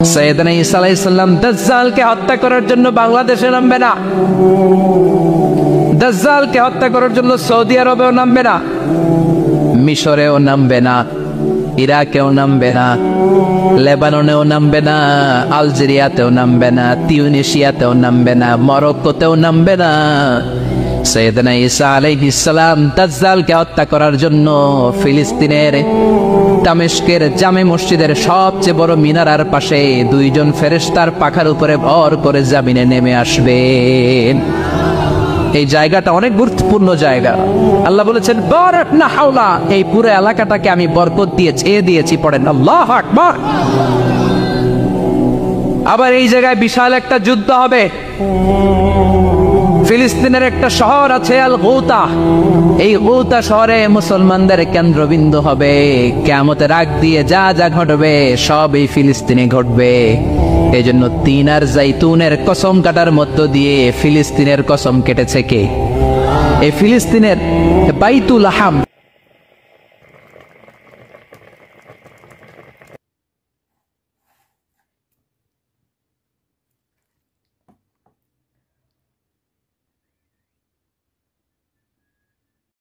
সাইয়েদনা ঈসা আলাইহিস সালাম দাজ্জালকে হত্যা করার জন্য বাংলাদেশে নামবে না, দাজ্জালকে হত্যা করার জন্য সৌদি আরবেও নামবে না, মিশরেও নামবে না, ইরাকেও নামবে না, লেবাননেও নামবে না, আলজেরিয়াতেও নামবে না, তিউনিসিয়াতেও নামবে না, মরক্কোতেও নামবে না। সাইয়েদনা ঈসা আলাইহিস সালাম দাজ্জালকে হত্যা করার জন্য ফিলিস্তিনের দামেস্কের জামে মসজিদের সবচেয়ে বড় মিনারার পাশে দুইজন ফেরেশতার পাখার উপরে ভর করে জমিনে নেমে আসবেন। এই জায়গাটা অনেক গুরুত্বপূর্ণ জায়গা। আল্লাহ বলেছেন বারাকনা হাওলা, এই পুরো এলাকাটাকে আমি বরকত দিয়ে ছেয়ে দিয়েছি। পড়েন আল্লাহু আকবার। আবার এই জায়গায় বিশাল একটা যুদ্ধ হবে। ফিলিস্তিনের একটা শহর আছে আল গৌতা, এই গৌতা শহরে মুসলমানদের কেন্দ্রবিন্দু হবে। কিয়ামতের আগ দিয়ে যা যা ঘটবে সব এই ফিলিস্তিনে ঘটবে। এই জন্য তিন আর জাইতুনের কসম কাটার মধ্য দিয়ে ফিলিস্তিনের কসম কেটেছে কে? এই ফিলিস্তিনের বাইতুল লাহাম।